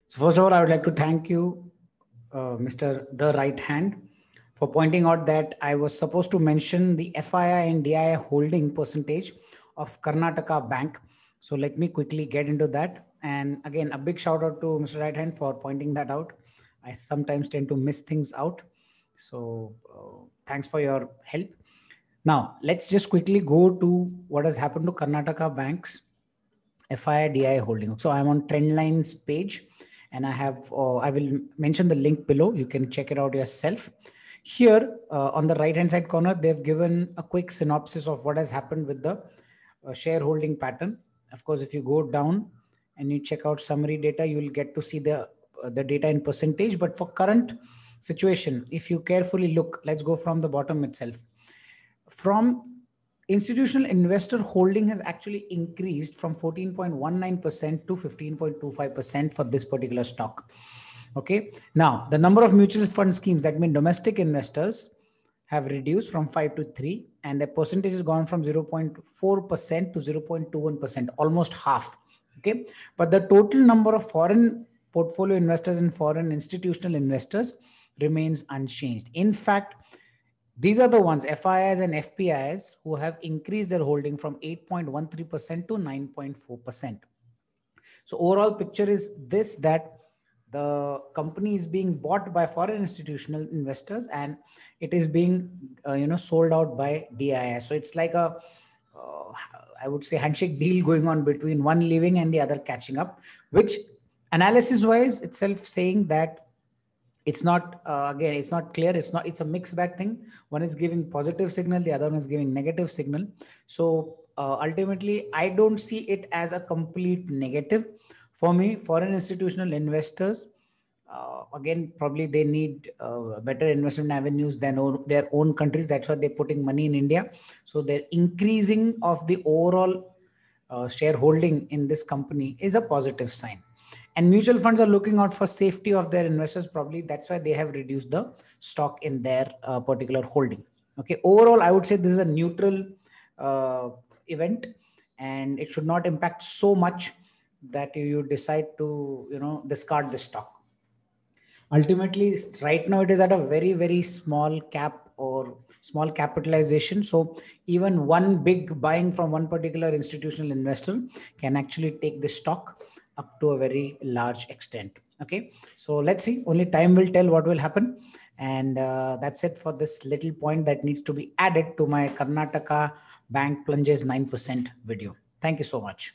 So first of all, I would like to thank you, Mr. The Right Hand, for pointing out that I was supposed to mention the FII and DII holding percentage of Karnataka Bank. So let me quickly get into that. And again, a big shout out to Mr. Right Hand for pointing that out. I sometimes tend to miss things out. So thanks for your help. Now, let's just quickly go to what has happened to Karnataka Bank's FII DI holding. So I'm on Trendlines page and I will mention the link below. You can check it out yourself. Here on the right hand side corner, they've given a quick synopsis of what has happened with the shareholding pattern. Of course, if you go down and you check out summary data, you will get to see the data in percentage. But for current situation, if you carefully look, let's go from the bottom itself. From institutional investor holding has actually increased from 14.19% to 15.25% for this particular stock. Okay. Now, the number of mutual fund schemes, that mean domestic investors, have reduced from 5 to 3, and the percentage has gone from 0.4% to 0.21%, almost half. Okay. But the total number of foreign portfolio investors and foreign institutional investors remains unchanged. In fact, these are the ones, FIIs and FPIs, who have increased their holding from 8.13% to 9.4%. So overall picture is this, that the company is being bought by foreign institutional investors and it is being sold out by DIS. So it's like a I would say handshake deal going on between one leaving and the other catching up, which analysis wise itself saying that it's not again, it's not clear, it's a mixed bag thing. One is giving positive signal, the other one is giving negative signal. So ultimately I don't see it as a complete negative. For me, foreign institutional investors, again, probably they need better investment avenues than their own countries. That's why they're putting money in India. So they're increasing of the overall shareholding in this company is a positive sign. And mutual funds are looking out for safety of their investors. Probably that's why they have reduced the stock in their particular holding. Okay. Overall, I would say this is a neutral event, and it should not impact so much that you decide to discard the stock. Ultimately, right now it is at a very, very small cap or small capitalization. So even one big buying from one particular institutional investor can actually take the stock up to a very large extent. Okay, so let's see. Only time will tell what will happen. And that's it for this little point that needs to be added to my Karnataka Bank plunges 9% video. Thank you so much.